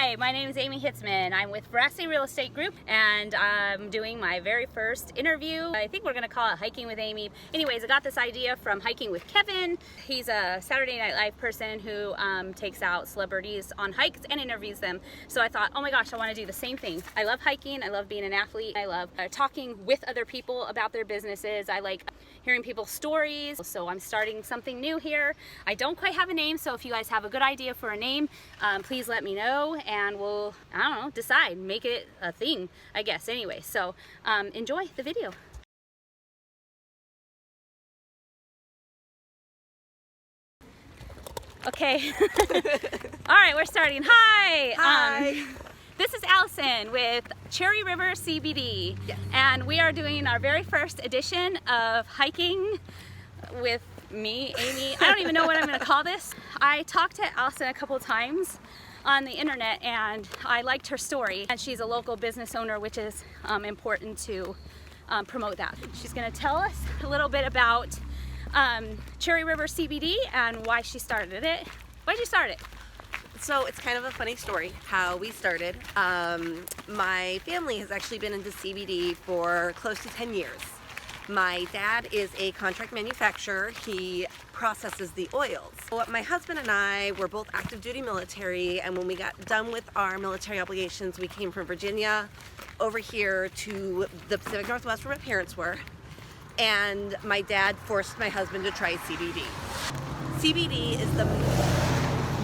Hi, my name is Amy Hitzman. I'm with Veracity Real Estate Group, and I'm doing my very first interview. I think we're going to call it Hiking with Amy. Anyways, I got this idea from Hiking with Kevin. He's a Saturday Night Live person who takes out celebrities on hikes and interviews them. So I thought, oh my gosh, I want to do the same thing. I love hiking. I love being an athlete. I love talking with other people about their businesses. I like hearing people's stories. So I'm starting something new here. I don't quite have a name, so if you guys have a good idea for a name, please let me know and we'll, I don't know, decide, make it a thing, I guess. Anyway, so enjoy the video. Okay. All right, we're starting. Hi. Hi. This is Alison with Cherry River CBD. Yes. And we are doing our very first edition of hiking with me, Amy. I don't even know what I'm going to call this. I talked to Alison a couple of times on the internet and I liked her story. And she's a local business owner, which is important to promote that. She's going to tell us a little bit about Cherry River CBD and why she started it. Why'd you start it? So it's kind of a funny story how we started. My family has actually been into CBD for close to 10 years. My dad is a contract manufacturer. He processes the oils. So my husband and I were both active duty military, and when we got done with our military obligations, we came from Virginia over here to the Pacific Northwest where my parents were, and my dad forced my husband to try CBD. CBD is the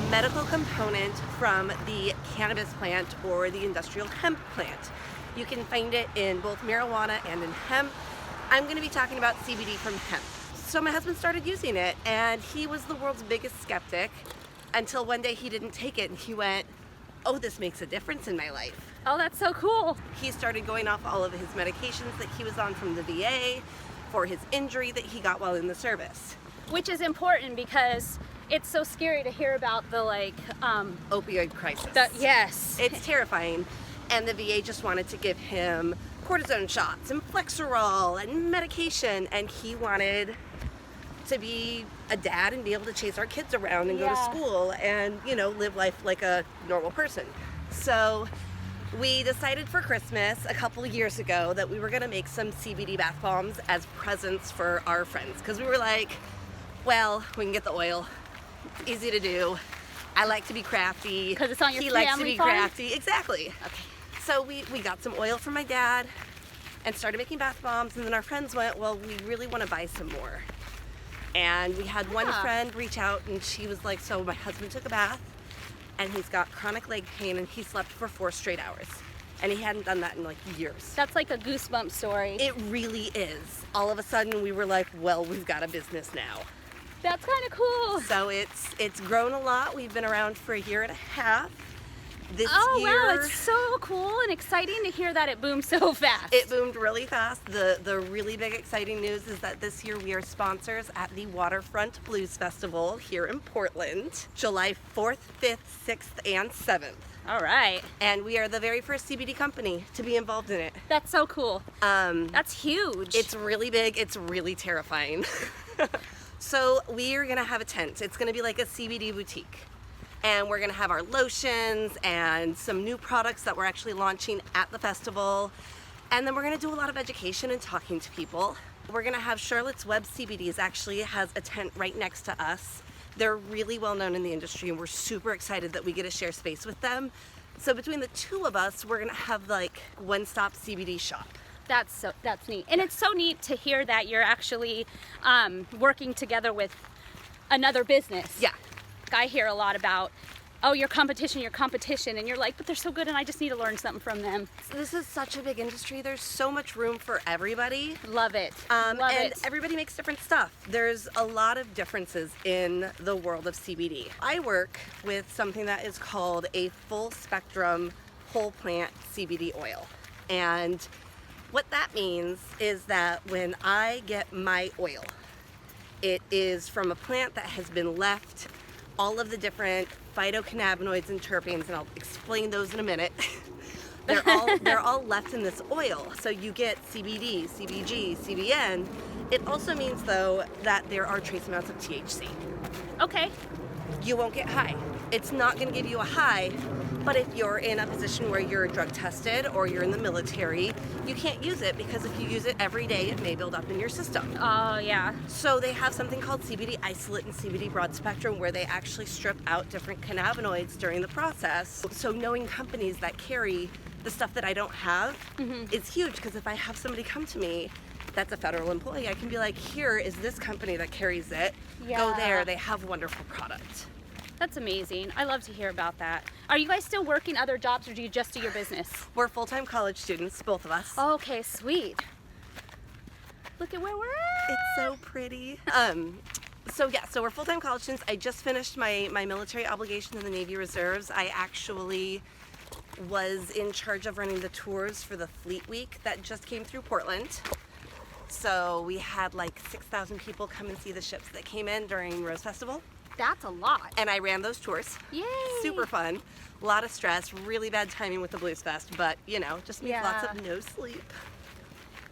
medical component from the cannabis plant or the industrial hemp plant. You can find it in both marijuana and in hemp. I'm going to be talking about CBD from hemp. So my husband started using it and he was the world's biggest skeptic until one day he didn't take it and he went, oh, this makes a difference in my life. Oh, that's so cool. He started going off all of his medications that he was on from the VA for his injury that he got while in the service. Which is important because it's so scary to hear about the Opioid crisis. Yes. It's terrifying. And the VA just wanted to give him cortisone shots and Flexerol and medication, and he wanted to be a dad and be able to chase our kids around and go to school and, you know, live life like a normal person. So we decided for Christmas a couple of years ago that we were going to make some CBD bath bombs as presents for our friends, because we were like, well, we can get the oil, it's easy to do, I like to be crafty, because it's on your he family likes to be farm? crafty. Exactly. Okay. So we got some oil from my dad and started making bath bombs, and then our friends went, well, we really want to buy some more. And we had one friend reach out and she was like, so my husband took a bath and he's got chronic leg pain and he slept for 4 straight hours. And he hadn't done that in like years. That's like a goosebump story. It really is. All of a sudden we were like, well, we've got a business now. That's kind of cool. So it's grown a lot. We've been around for a year and a half. This year, wow, it's so cool and exciting to hear that it boomed so fast. It boomed really fast. The really big exciting news is that this year we are sponsors at the Waterfront Blues Festival here in Portland, July 4th, 5th, 6th, and 7th. All right. And we are the very first CBD company to be involved in it. That's so cool. That's huge. It's really big. It's really terrifying. So we are going to have a tent. It's going to be like a CBD boutique. And we're going to have our lotions and some new products that we're actually launching at the festival. And then we're going to do a lot of education and talking to people. We're going to have Charlotte's Web CBDs actually has a tent right next to us. They're really well known in the industry and we're super excited that we get to share space with them. So between the two of us, we're going to have like one-stop CBD shop. That's neat. And it's so neat to hear that you're actually working together with another business. Yeah. I hear a lot about, oh, your competition, and you're like, but they're so good and I just need to learn something from them. This is such a big industry. There's so much room for everybody. Love it. And everybody makes different stuff. There's a lot of differences in the world of CBD. I work with something that is called a full spectrum whole plant CBD oil. And what that means is that when I get my oil, it is from a plant that has been left all of the different phytocannabinoids and terpenes, and I'll explain those in a minute. They're all left in this oil. So you get CBD, CBG, CBN. It also means though that there are trace amounts of THC. Okay. You won't get high. It's not going to give you a high, but if you're in a position where you're drug tested or you're in the military, you can't use it because if you use it every day, it may build up in your system. Oh, yeah. So they have something called CBD isolate and CBD broad spectrum where they actually strip out different cannabinoids during the process. So knowing companies that carry the stuff that I don't have is huge, because if I have somebody come to me that's a federal employee, I can be like, here is this company that carries it. Yeah. Go there, they have wonderful product. That's amazing. I love to hear about that. Are you guys still working other jobs, or do you just do your business? We're full-time college students, both of us. Okay, sweet. Look at where we're at. It's so pretty. So we're full-time college students. I just finished my military obligation in the Navy Reserves. I actually was in charge of running the tours for the Fleet Week that just came through Portland. So we had like 6,000 people come and see the ships that came in during Rose Festival. That's a lot. And I ran those tours. Yay! Super fun. A lot of stress, really bad timing with the Blues Fest, but you know, just means lots of no sleep.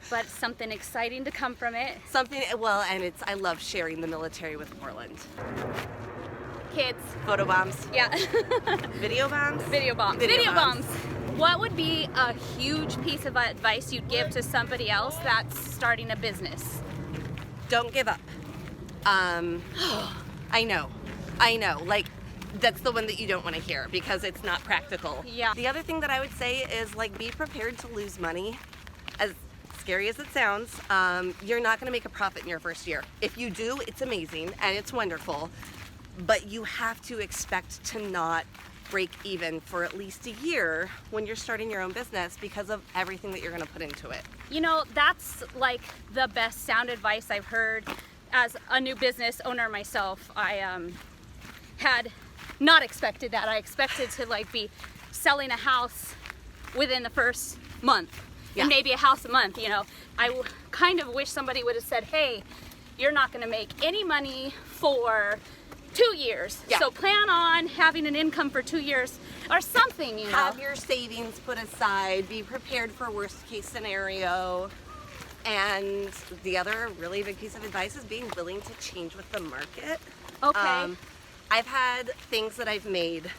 But something exciting to come from it. And I love sharing the military with Portland. Kids. Photo bombs. Yeah. Video bombs? Video bombs. Video bombs. What would be a huge piece of advice you'd give to somebody else that's starting a business? Don't give up. I know. Like, that's the one that you don't want to hear because it's not practical. Yeah. The other thing that I would say is, like, be prepared to lose money. As scary as it sounds, you're not going to make a profit in your first year. If you do, it's amazing and it's wonderful, but you have to expect to not break even for at least a year when you're starting your own business because of everything that you're going to put into it. You know, that's like the best sound advice I've heard. As a new business owner myself, I had not expected that. I expected to like be selling a house within the first month, and maybe a house a month. You know, I kind of wish somebody would have said, hey, you're not going to make any money for 2 years. Yeah. So plan on having an income for 2 years or something, you know. Have your savings put aside, be prepared for worst case scenario. And the other really big piece of advice is being willing to change with the market. Okay. I've had things that I've made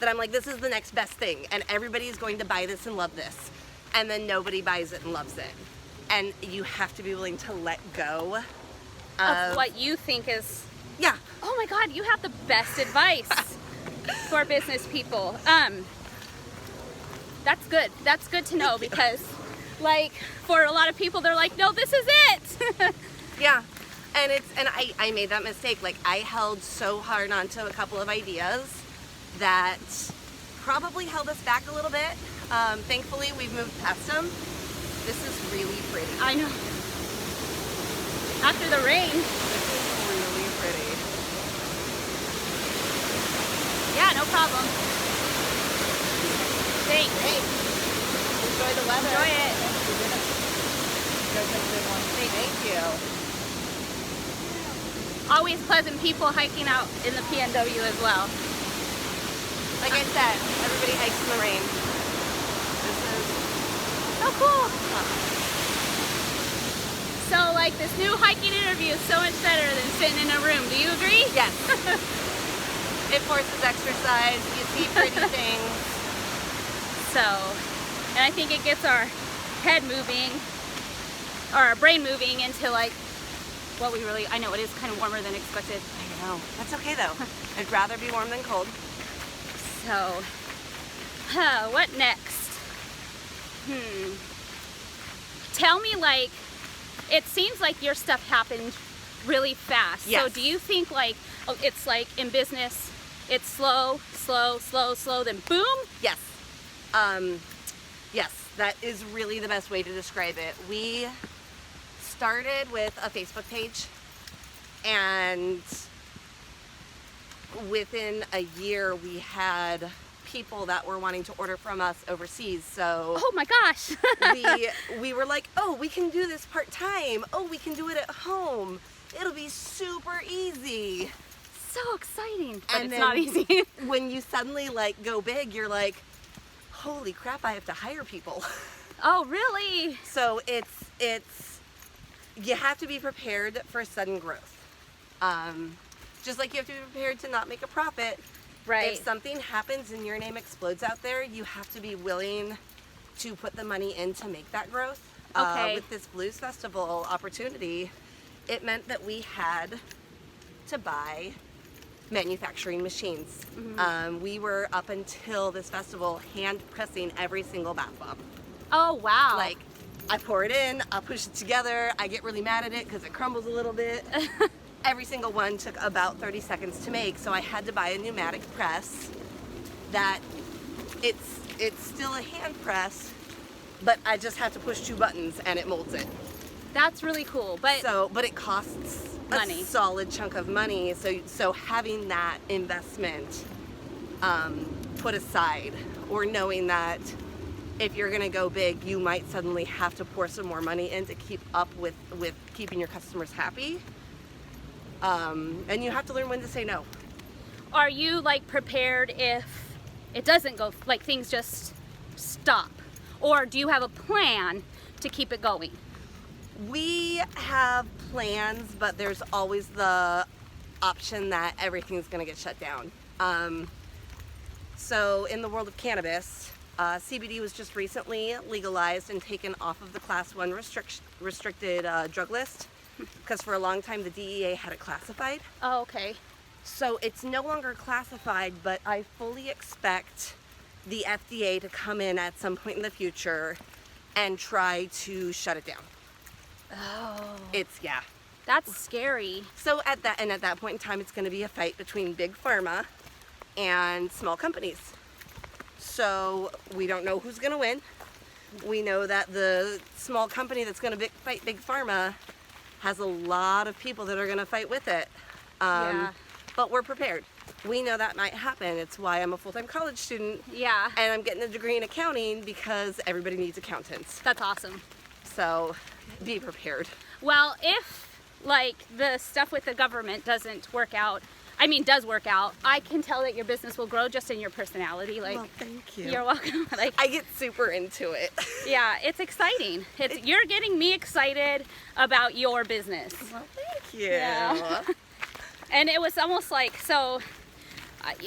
that I'm like, this is the next best thing, and everybody's going to buy this and love this. And then nobody buys it and loves it. And you have to be willing to let go of what you think is... Yeah. Oh my God, you have the best advice for business people. That's good. That's good to know because, like, for a lot of people, they're like, no, this is it. Yeah. And I made that mistake. Like, I held so hard onto a couple of ideas that probably held us back a little bit. Thankfully, we've moved past them. This is really pretty. I know. After the rain. This is really pretty. Yeah, no problem. Thanks. Great. Enjoy the weather. Enjoy it. Thank you. Always pleasant people hiking out in the PNW as well. Like I said, everybody hikes in the rain. This is so cool. So, like, this new hiking interview is so much better than sitting in a room. Do you agree? Yes. It forces exercise. You see pretty things. So, and I think it gets our head moving, or our brain moving into, like, what we really, I know it is kind of warmer than expected. I know. That's okay, though. I'd rather be warm than cold. So, what next? Tell me, like, it seems like your stuff happened really fast. Yes. So do you think, like, it's like in business, it's slow, then boom? Yes. Yes, that is really the best way to describe it. We started with a Facebook page, and within a year we had people that were wanting to order from us overseas. So oh my gosh. we were like, oh, we can do this part-time. Oh, we can do it at home. It'll be super easy. So exciting, but And it's not easy. When you suddenly like go big, you're like, holy crap, I have to hire people. Oh, really? So it's you have to be prepared for sudden growth. Just like you have to be prepared to not make a profit, Right. If something happens and your name explodes out there, you have to be willing to put the money in to make that growth. Okay. With this Blues Festival opportunity, it meant that we had to buy manufacturing machines. We were, up until this festival, hand pressing every single bath bomb. Oh, wow. Like, I pour it in, I push it together, I get really mad at it because it crumbles a little bit. Every single one took about 30 seconds to make, so I had to buy a pneumatic press that it's still a hand press, but I just have to push 2 buttons and it molds it. That's really cool. But it costs money. a solid chunk of money. So having that investment put aside, or knowing that if you're gonna go big, you might suddenly have to pour some more money in to keep up with keeping your customers happy. And you have to learn when to say no. are you like prepared if it doesn't go, like things just stop? Or do you have a plan to keep it going? We have plans, but there's always the option that everything's gonna get shut down. So in the world of cannabis, CBD was just recently legalized and taken off of the Class 1 restricted drug list, because for a long time the DEA had it classified. Oh, okay. So it's no longer classified, but I fully expect the FDA to come in at some point in the future and try to shut it down. Oh, Yeah. that's scary. So at that point in time, it's going to be a fight between big pharma and small companies. So we don't know who's going to win. We know that the small company that's going to fight big pharma has a lot of people that are going to fight with it. Yeah. But we're prepared. We know that might happen. It's why I'm a full-time college student. Yeah. And I'm getting a degree in accounting, because everybody needs accountants. That's awesome. So be prepared. Well, if like the stuff with the government does work out, I can tell that your business will grow just in your personality. Like, Well, thank you. you're welcome. Like, I get super into it. yeah, it's exciting. You're getting me excited about your business. Well, thank you. Yeah. And it was almost like, so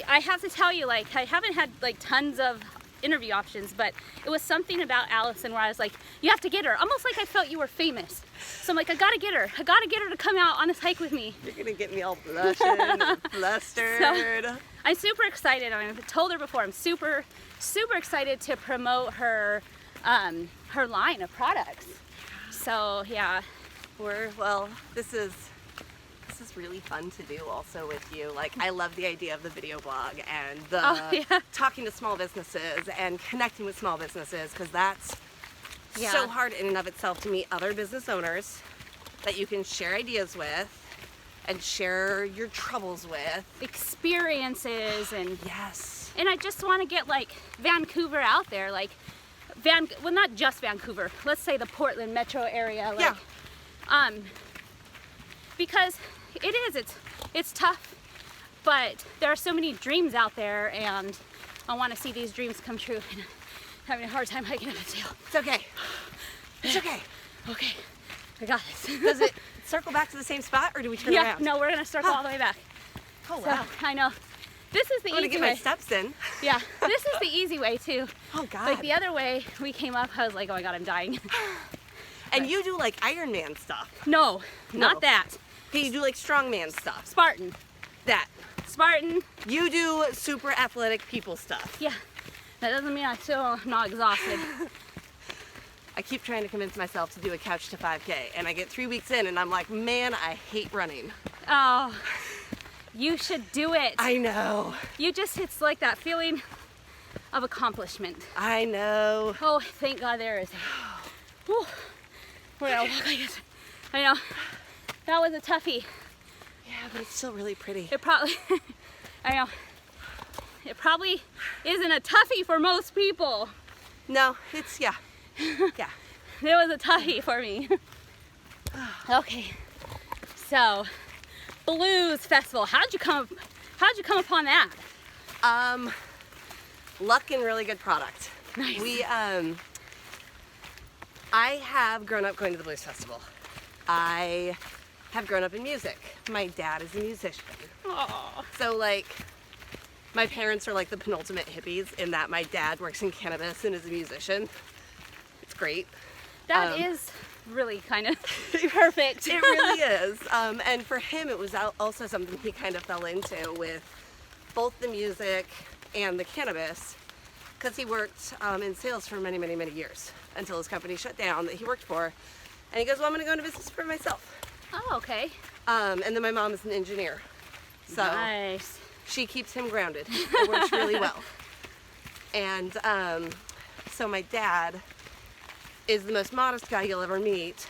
I have to tell you, like, I haven't had like tons of interview options, but it was something about Alison where I was like, you have to get her. Almost like I felt you were famous. So I'm like, I gotta get her to come out on this hike with me. You're gonna get me all blushing and flustered. So, I'm super excited. I've told her before, I'm super, super excited to promote her line of products. So yeah. This is really fun to do also with you. Like, I love the idea of the video blog and the talking to small businesses and connecting with small businesses, because that's so hard in and of itself, to meet other business owners that you can share ideas with and share your troubles with. Experiences and Yes. I just want to get like Vancouver out there, like well, not just Vancouver. Let's say the Portland metro area. Like, Yeah. Because it's tough, but there are so many dreams out there, and I want to see these dreams come true. And I'm having a hard time hiking up the tail. It's okay. It's okay. Okay, I got this. Does it circle back to the same spot, or do we turn around? No, we're gonna circle all the way back. Oh, So, wow. I know. This is the I'm gonna easy get way. my steps in. Yeah, this is the easy way too. Oh, God. Like the other way we came up, I was like, oh my God, I'm dying. And you do like Iron Man stuff. No, not that. Okay, you do like strongman stuff. Spartan. Spartan. You do super athletic people stuff. Yeah, that doesn't mean I'm not exhausted. I keep trying to convince myself to do a couch to 5K, and I get 3 weeks in and I'm like, man, I hate running. Oh, you should do it. I know. It's like that feeling of accomplishment. I know. Oh, thank God there is. Whew. We're gonna walk like this. I know. That was a toughie. Yeah, but it's still really pretty. It probably, I know. It probably isn't a toughie for most people. No, yeah. It was a toughie for me. Okay, so Blues Festival. How'd you come upon that? Luck and really good product. Nice. I have grown up going to the Blues Festival. I have grown up in music. My dad is a musician. Aw. So like, My parents are like the penultimate hippies in that my dad works in cannabis and is a musician. It's great. That is really kind of perfect. It really is. And for him, it was also something he kind of fell into with both the music and the cannabis, because he worked in sales for many, many, many years until his company shut down that he worked for. And he goes, well, I'm going to go into business for myself. Oh, okay. And then my mom is an engineer. So nice. She keeps him grounded. It works really well. And so my dad is the most modest guy you'll ever meet,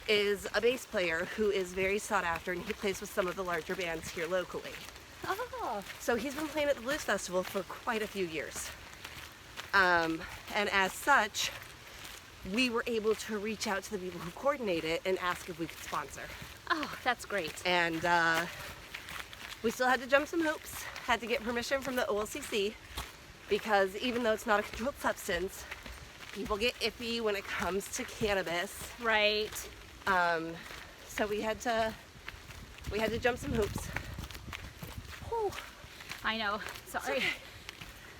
is a bass player who is very sought after, and he plays with some of the larger bands here locally. Oh. So he's been playing at the Blues Festival for quite a few years. And as such, we were able to reach out to the people who coordinate it and ask if we could sponsor. Oh, that's great. And we still had to jump some hoops, had to get permission from the OLCC, because even though it's not a controlled substance, people get iffy when it comes to cannabis. Right. So we had to jump some hoops. Oh, I know. Sorry.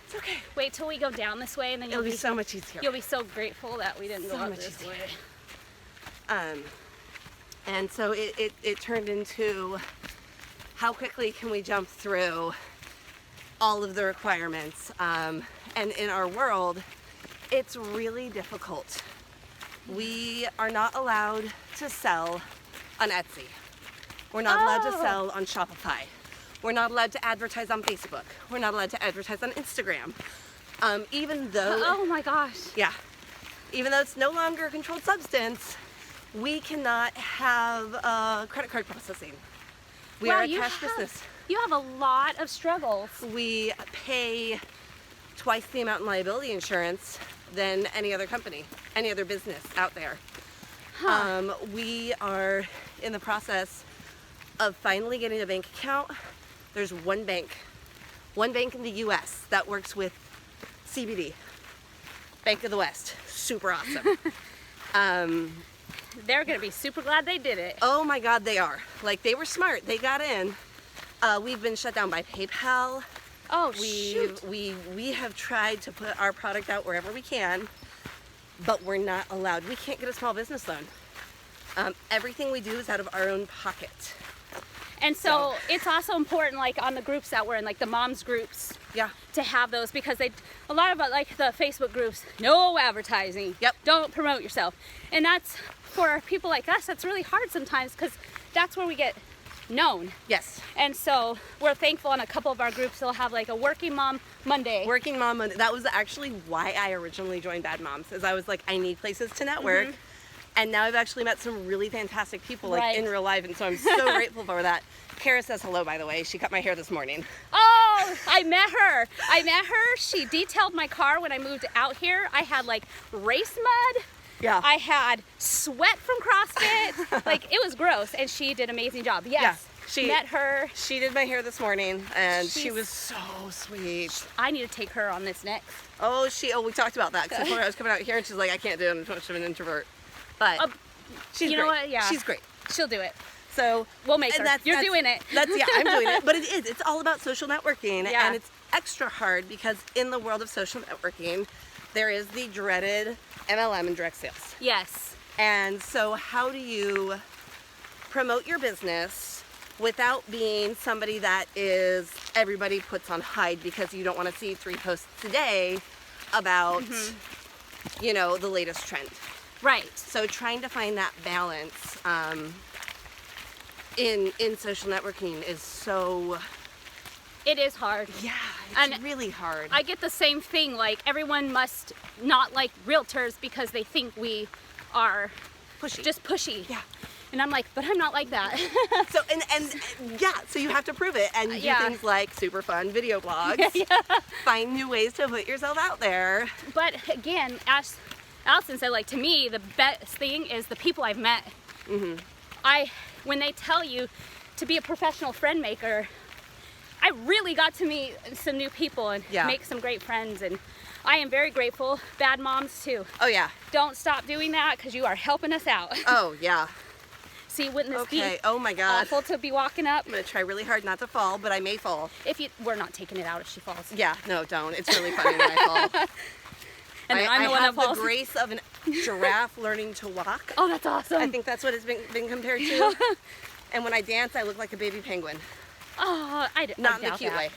It's okay. Wait till we go down this way, and then It'll be so much easier. You'll be so grateful that we didn't go So up much this easier. way. And so it turned into, how quickly can we jump through all of the requirements? And in our world, it's really difficult. We are not allowed to sell on Etsy. We're not allowed to sell on Shopify. We're not allowed to advertise on Facebook. We're not allowed to advertise on Instagram. Even though... Oh my gosh. Yeah. Even though it's no longer a controlled substance, we cannot have credit card processing. We are a cash business. You have a lot of struggles. We pay twice the amount in liability insurance than any other company, any other business out there. Huh. We are in the process of finally getting a bank account. There's one bank in the US that works with CBD. Bank of the West. Super awesome. They're gonna be super glad they did it. Oh my God, they are. Like, they were smart. They got in. We've been shut down by PayPal. Oh, shoot. We have tried to put our product out wherever we can, but we're not allowed. We can't get a small business loan. Everything we do is out of our own pocket. And so it's also important, like on the groups that we're in, like the moms groups, Yeah. to have those, because a lot of like the Facebook groups, no advertising. Yep. Don't promote yourself. And that's, for people like us, that's really hard sometimes, because that's where we get known. Yes. And so we're thankful on a couple of our groups, they'll have like a Working Mom Monday. Working Mom Monday. That was actually why I originally joined Bad Moms, is I was like, I need places to network. Mm-hmm. And now I've actually met some really fantastic people, like Right. in real life, and so I'm so grateful for that. Kara says hello, by the way. She cut my hair this morning. Oh, I met her. She detailed my car when I moved out here. I had like race mud. Yeah. I had sweat from CrossFit. Like, it was gross, and she did an amazing job. Yes. She met her. She did my hair this morning, and she She's- was so sweet. I need to take her on this next. Oh, we talked about that. Because I was coming out here, and she's like, I can't do it. I'm too much of an introvert. But she's you great. know what? Yeah. She's great. She'll do it. So We'll make and her. You're doing it. Yeah, I'm doing it. But it is. It's all about social networking, Yeah. and it's extra hard because in the world of social networking, there is the dreaded MLM and direct sales. Yes. And so, how do you promote your business without being somebody that is everybody puts on hide because you don't want to see 3 posts a day about, you know, the latest trend. Right. So trying to find that balance in social networking is so... It is hard. Yeah, And it's really hard. I get the same thing. Like, everyone must not like realtors because they think we are Pushy. just pushy. Yeah. And I'm like, but I'm not like that. So so you have to prove it and do Yeah. things like super fun video blogs. Find new ways to put yourself out there. But again, as Alison said, like, to me, the best thing is the people I've met. When they tell you to be a professional friend maker, I really got to meet some new people and Yeah. make some great friends, and I am very grateful. Bad Moms too. Oh yeah. Don't stop doing that, because you are helping us out. Oh yeah. See, wouldn't this be Oh my God. awful to be walking up? I'm gonna try really hard not to fall, but I may fall. We're not taking it out if she falls. Yeah, no, don't. It's really funny when I fall. And then I'm the one that have falls. the grace of an giraffe learning to walk. Oh, that's awesome. I think that's what it's been compared to. And when I dance, I look like a baby penguin. Oh, I Not in doubt the cute that. way.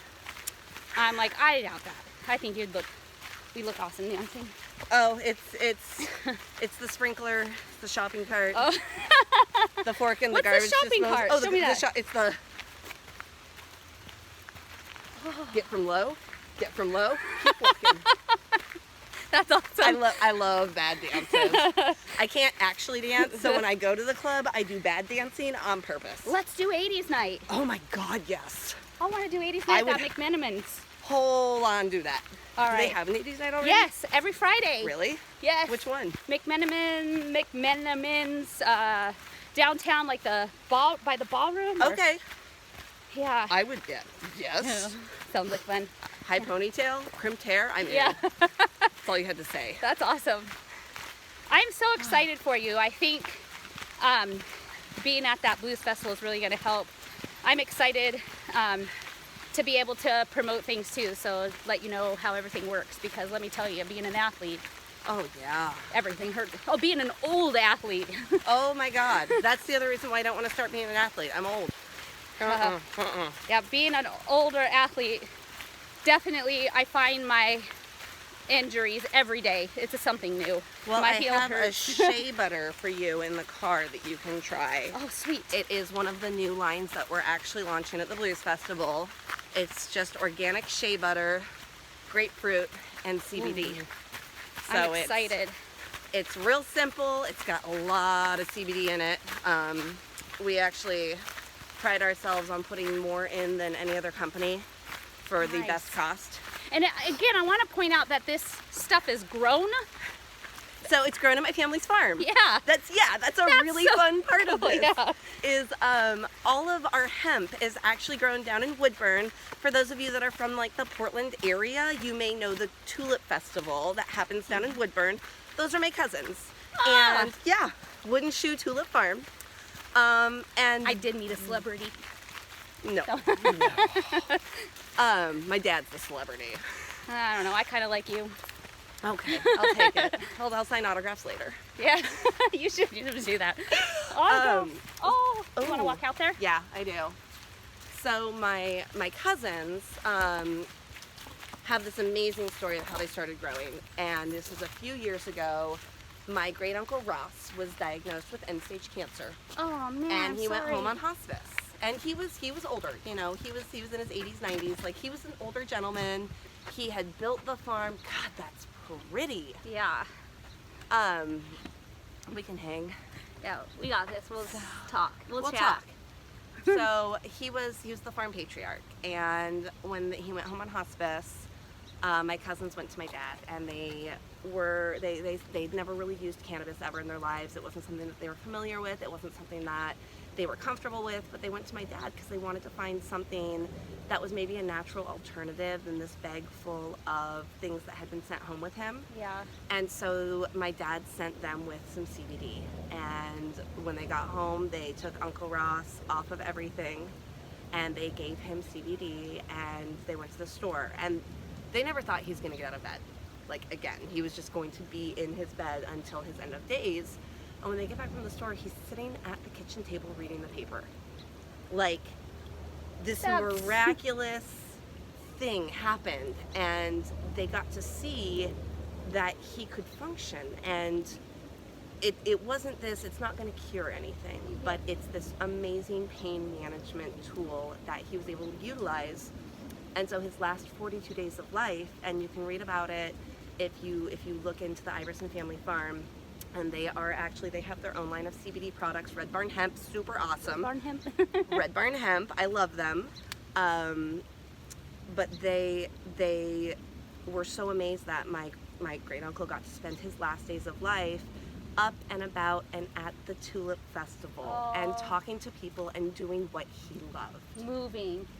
I'm like, I doubt that. I think we look awesome dancing. Oh, it's the sprinkler, the shopping cart, Oh. the fork and What's the garbage the shopping disposal. cart? Oh, Show me that. it's the get from low, keep walking. That's awesome. I love bad dances. I can't actually dance, so when I go to the club, I do bad dancing on purpose. Let's do 80s night. Oh my God, yes. I want to do 80s I night at would- McMenamins. Hold on, do that. All Do they right. have an 80s night already? Yes, every Friday. Really? Yes. Which one? McMenamins, downtown, like by the ballroom. or- Okay. Yeah. I would get. Yes. Sounds like fun. High ponytail, crimped hair. I'm in. Yeah. That's all you had to say. That's awesome. I'm so excited for you. I think being at that blues festival is really going to help. I'm excited to be able to promote things too, so let you know how everything works, because let me tell you, being an athlete, Oh yeah. everything hurts. Oh, being an old athlete. Oh my God. That's the other reason why I don't want to start being an athlete. I'm old. Yeah, being an older athlete, definitely I find my injuries every day. It's something new. Well, my I heel have hurts. a shea butter for you in the car that you can try. Oh, sweet. It is one of the new lines that we're actually launching at the Blues Festival. It's just organic shea butter, grapefruit, and CBD. So I'm excited. It's real simple. It's got a lot of CBD in it. We actually pride ourselves on putting more in than any other company for the Nice. best cost. And again, I want to point out that this stuff is grown. So it's grown at my family's farm. Yeah. That's a really so fun part of cool, this. yeah. Is all of our hemp is actually grown down in Woodburn. For those of you that are from like the Portland area, you may know the Tulip Festival that happens down in Woodburn. Those are my cousins. Ah. And yeah, Wooden Shoe Tulip Farm. And I did meet a celebrity. no. My dad's the celebrity. I don't know. I kind of like you. Okay, I'll take it. I'll sign autographs later. Yeah, you should do that. Oh, you want to ooh. walk out there? Yeah, I do. So my cousins have this amazing story of how they started growing, and this was a few years ago. My great uncle Ross was diagnosed with end-stage cancer, Oh man, and he went sorry. home on hospice. And he was older, you know. He was in his 80s, 90s. Like, he was an older gentleman. He had built the farm. God, that's pretty. Yeah, We can hang. yeah, we got this. We'll talk. We'll chat. talk. So he was the farm patriarch, and when he went home on hospice, my cousins went to my dad, and they'd never really used cannabis ever in their lives. It wasn't something that they were familiar with. It wasn't something that they were comfortable with, but they went to my dad because they wanted to find something that was maybe a natural alternative than this bag full of things that had been sent home with him. Yeah. And so my dad sent them with some CBD. And when they got home, they took Uncle Ross off of everything and they gave him CBD, and they went to the store. And they never thought he was going to get out of bed. Like, again, he was just going to be in his bed until his end of days. And when they get back from the store, he's sitting at the kitchen table reading the paper. Like, this That's- miraculous thing happened, and they got to see that he could function. And it wasn't this, it's not going to cure anything, but it's this amazing pain management tool that he was able to utilize. And so his last 42 days of life, and you can read about it if you look into the Iverson Family Farm, and they have their own line of CBD products. Red Barn Hemp, super awesome. Barn hemp. Red Barn Hemp, I love them. But they were so amazed that my great uncle got to spend his last days of life up and about and at the Tulip Festival and talking to people and doing what he loved.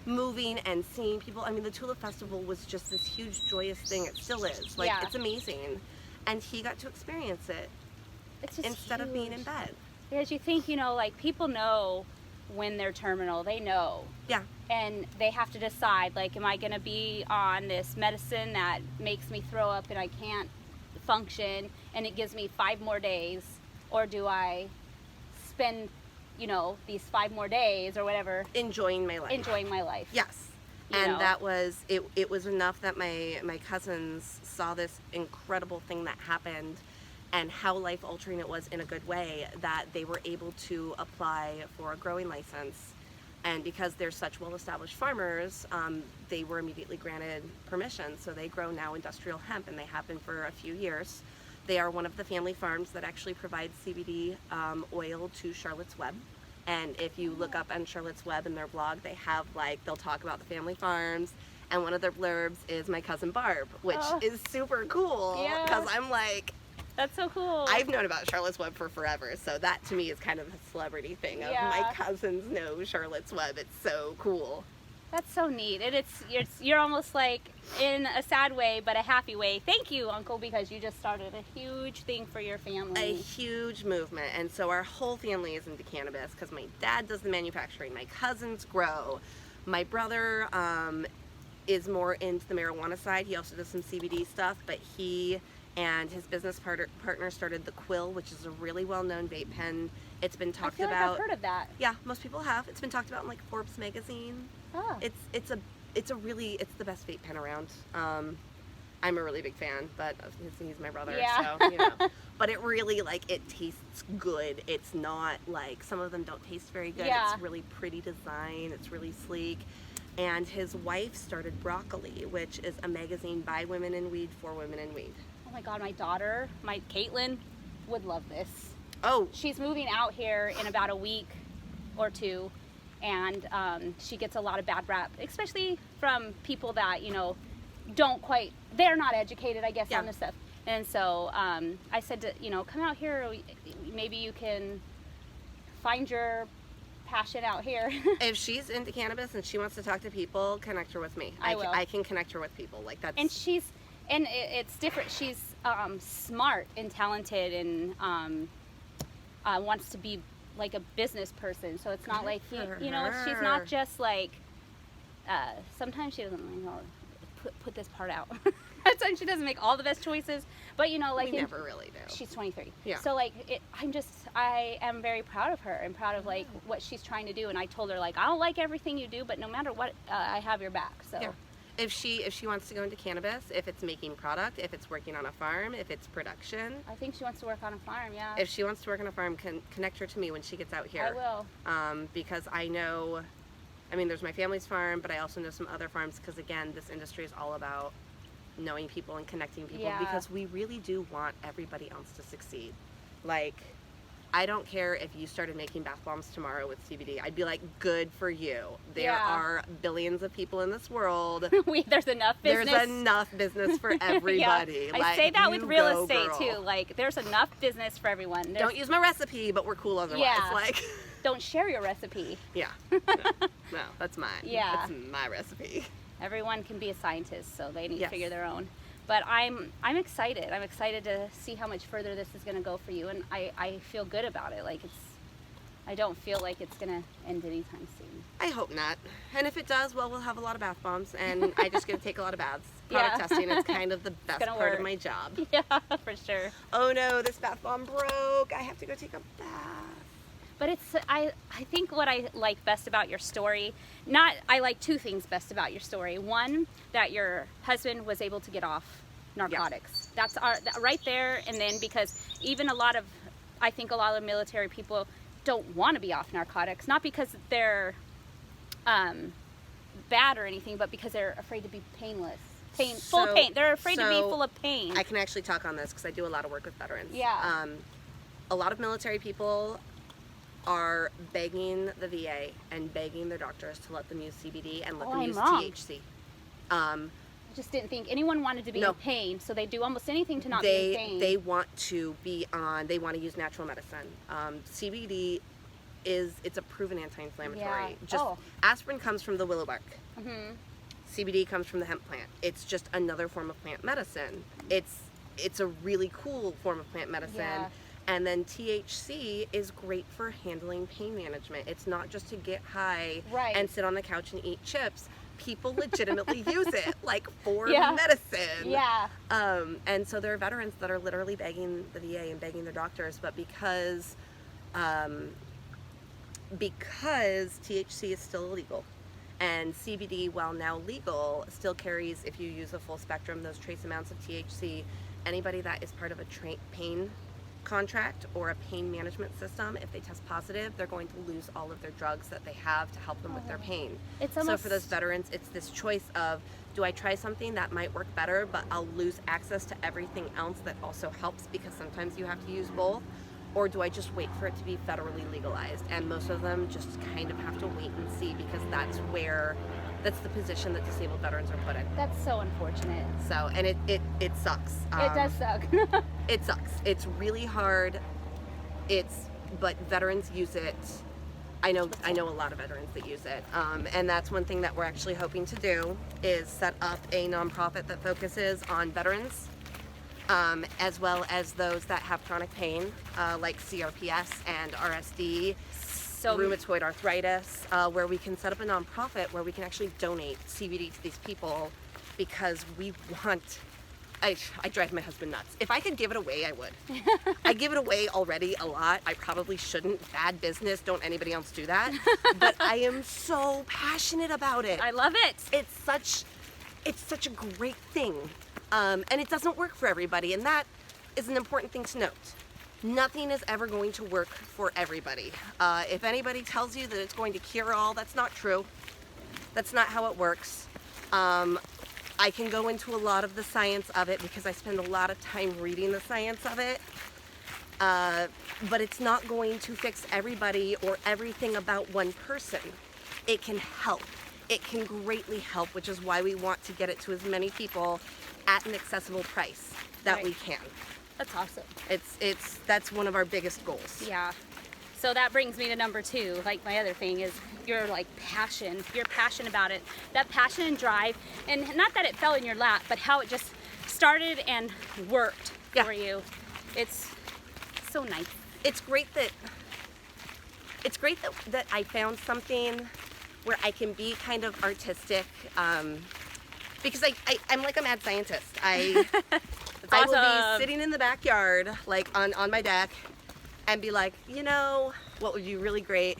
Moving and seeing people. I mean, the Tulip Festival was just this huge joyous thing. It still is. It's amazing. And he got to experience it It's just instead of being in huge. bed. Because you think, you know, like, people know when they're terminal. They know. Yeah. And they have to decide, like, am I going to be on this medicine that makes me throw up and I can't function and it gives me 5 more days, or do I spend, you know, these 5 more days or whatever Enjoying my life. Yes. And that was, it was enough that my cousins saw this incredible thing that happened and how life-altering it was in a good way, that they were able to apply for a growing license. And because they're such well-established farmers, they were immediately granted permission. So they grow now industrial hemp, and they have been for a few years. They are one of the family farms that actually provides CBD oil to Charlotte's Web. And if you look up on Charlotte's Web in their blog, they have, like, they'll talk about the family farms. And one of their blurbs is my cousin Barb, which is super cool. Yeah. Because I'm like, that's so cool. I've known about Charlotte's Web for forever, so that to me is kind of a celebrity thing of my cousins know Charlotte's Web. It's so cool. That's so neat. And you're almost like, in a sad way, but a happy way. Thank you, Uncle, because you just started a huge thing for your family. A huge movement. And so our whole family is into cannabis because my dad does the manufacturing, my cousins grow. My brother is more into the marijuana side. He also does some CBD stuff, but he and his business partner started the Quill, which is a really well-known vape pen. It's been talked about. Like I've heard of that. Yeah, most people have. It's been talked about in, like, Forbes magazine. Oh. It's the best vape pen around. I'm a really big fan, but he's my brother, so, you know. But it really, like, it tastes good. It's not, like, some of them don't taste very good. Yeah. It's really pretty design. It's really sleek. And his wife started Broccoli, which is a magazine by women in weed for women in weed. Oh my God, my daughter, Katelin, would love this. Oh. She's moving out here in about a week or 2, and she gets a lot of bad rap, especially from people that, you know, they're not educated, I guess, on this stuff. And so I said to, you know, come out here, maybe you can find your passion out here. If she's into cannabis and she wants to talk to people, connect her with me. I can connect her with people. Like, that's... And it's different. She's smart and talented and wants to be like a business person. So it's not like, you know, she's not just like, sometimes she doesn't, put this part out. Sometimes she doesn't make all the best choices. But, you know, like... We never really do. She's 23. Yeah. So, like, I am very proud of her and proud of, like, what she's trying to do. And I told her, like, I don't like everything you do, but no matter what, I have your back. So... Yeah. If she wants to go into cannabis, if it's making product, if it's working on a farm, if it's production. I think she wants to work on a farm, yeah. If she wants to work on a farm, connect her to me when she gets out here. I will. Because I know, there's my family's farm, but I also know some other farms because, again, this industry is all about knowing people and connecting people because we really do want everybody else to succeed. Like, I don't care if you started making bath bombs tomorrow with CBD. I'd be like, good for you. There are billions of people in this world. There's enough business. There's enough business for everybody. I say that with real estate too. Like, there's enough business for everyone. Don't use my recipe, but we're cool otherwise. Yeah. Like, don't share your recipe. Yeah. No, that's mine. Yeah. That's my recipe. Everyone can be a scientist, so they need to figure their own. But I'm excited. I'm excited to see how much further this is going to go for you, and I feel good about it. Like, I don't feel like it's going to end anytime soon. I hope not. And if it does, well, we'll have a lot of bath bombs, and I just get to take a lot of baths. Product testing is kind of the best part of my job. Yeah, for sure. Oh no, this bath bomb broke. I have to go take a bath. But I think what I like best about your story, I like 2 things best about your story. One, that your husband was able to get off narcotics. Yes. That's right there. And then because even I think a lot of military people don't want to be off narcotics, not because they're bad or anything, but because they're afraid to be painless. Full of pain. They're afraid to be full of pain. I can actually talk on this because I do a lot of work with veterans. Yeah. A lot of military people are begging the VA and begging their doctors to let them use CBD and let them use THC. I just didn't think anyone wanted to be in pain, so they do almost anything to not be in pain. They want to use natural medicine. CBD it's a proven anti-inflammatory. Yeah. Aspirin comes from the willow bark. Mm-hmm. CBD comes from the hemp plant. It's just another form of plant medicine. It's a really cool form of plant medicine. Yeah. And then THC is great for handling pain management. It's not just to get high and sit on the couch and eat chips. People legitimately use it like for medicine. Yeah. And so there are veterans that are literally begging the VA and begging their doctors, but because THC is still illegal, and CBD, while now legal, still carries, if you use a full spectrum, those trace amounts of THC. Anybody that is part of a pain contract or a pain management system, if they test positive, they're going to lose all of their drugs that they have to help them with their pain. So for those veterans, it's this choice of, do I try something that might work better, but I'll lose access to everything else that also helps, because sometimes you have to use both, or do I just wait for it to be federally legalized? And most of them just kind of have to wait and see, because that's the position that disabled veterans are put in. That's so unfortunate. So, and it sucks. It does suck. It sucks. It's really hard. But veterans use it. I know a lot of veterans that use it. And that's one thing that we're actually hoping to do, is set up a nonprofit that focuses on veterans, as well as those that have chronic pain, like CRPS and RSD. Rheumatoid arthritis, where we can set up a nonprofit where we can actually donate CBD to these people, because we want, I drive my husband nuts. If I could give it away, I would. I give it away already a lot. I probably shouldn't. Bad business. Don't anybody else do that. But I am so passionate about it. I love it. It's such a great thing. And it doesn't work for everybody, and that is an important thing to note. Nothing is ever going to work for everybody. If anybody tells you that it's going to cure all, that's not true. That's not how it works. I can go into a lot of the science of it, because I spend a lot of time reading the science of it. But it's not going to fix everybody or everything about one person. It can help. It can greatly help, which is why we want to get it to as many people at an accessible price that we can. That's awesome. That's one of our biggest goals. Yeah. So that brings me to number 2. Like, my other thing is your passion. Your passion about it. That passion and drive, and not that it fell in your lap, but how it just started and worked for you. It's so nice. It's great that I found something where I can be kind of artistic, because I'm like a mad scientist. I will be sitting in the backyard, like on my deck, and be like, what would be really great?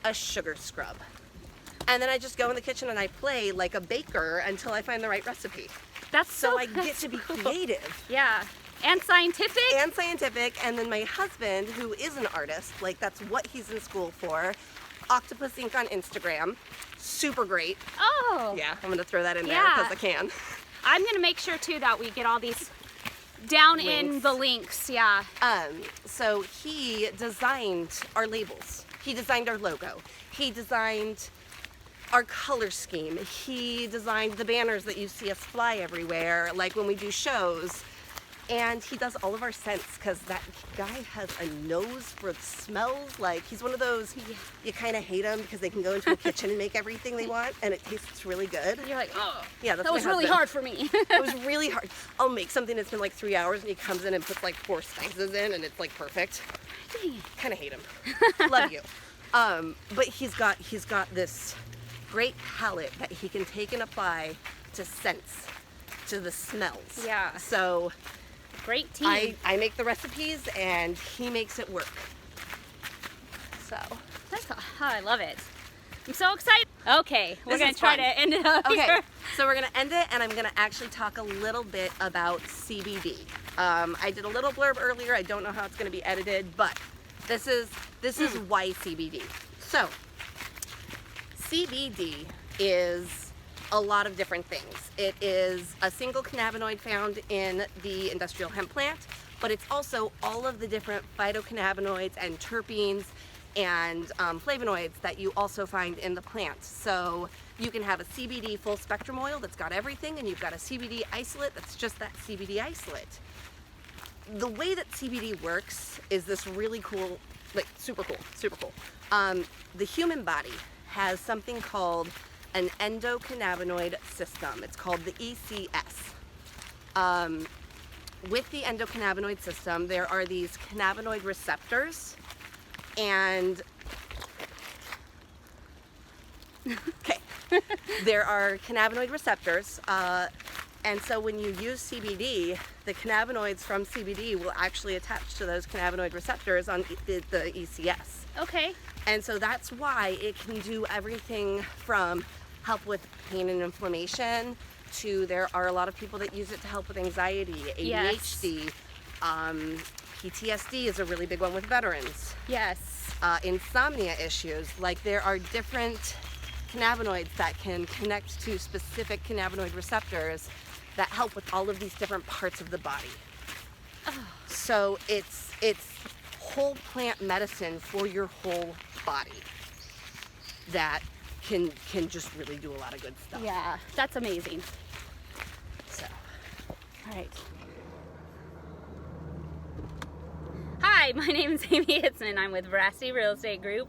A sugar scrub. And then I just go in the kitchen and I play like a baker until I find the right recipe. So I get to be creative. Yeah. And scientific. And then my husband, who is an artist, like that's what he's in school for, Octopus Ink on Instagram. Super great. Oh. Yeah, I'm going to throw that in there because I can. I'm going to make sure too that we get all these down in the links. Yeah. So he designed our labels. He designed our logo. He designed our color scheme. He designed the banners that you see us fly everywhere, like when we do shows. And he does all of our scents, because that guy has a nose for smells. Like, he's one of those, you kind of hate him because they can go into a kitchen and make everything they want, and it tastes really good. You're like, oh, yeah, that was really hard for me. It was really hard. I'll make something that's been like 3 hours, and he comes in and puts like 4 spices in, and it's like perfect. Kind of hate him. Love you. But he's got this great palette that he can take and apply to scents, to the smells. Yeah. So great team. I make the recipes and he makes it work. So I love it. I'm so excited. Okay, we're gonna try to end it up here. So we're gonna end it, and I'm gonna actually talk a little bit about CBD. I did a little blurb earlier. I don't know how it's gonna be edited, but this is why CBD. So CBD is a lot of different things. It is a single cannabinoid found in the industrial hemp plant, but it's also all of the different phytocannabinoids and terpenes and flavonoids that you also find in the plant. So you can have a CBD full spectrum oil that's got everything, and you've got a CBD isolate that's just that CBD isolate. The way that CBD works is this really cool, like super cool. The human body has something called an endocannabinoid system. It's called the ECS. with the endocannabinoid system, there are these cannabinoid receptors, and okay, there are cannabinoid receptors, and so when you use CBD, the cannabinoids from CBD will actually attach to those cannabinoid receptors on the ECS. Okay. And so that's why it can do everything from help with pain and inflammation to there are a lot of people that use it to help with anxiety, ADHD, PTSD is a really big one with veterans. Yes. Insomnia issues, like there are different cannabinoids that can connect to specific cannabinoid receptors that help with all of these different parts of the body. Oh. So it's whole plant medicine for your whole body that can just really do a lot of good stuff. Yeah, that's amazing. So, all right. Hi, my name is Amy Hitzman. I'm with Veracity Real Estate Group,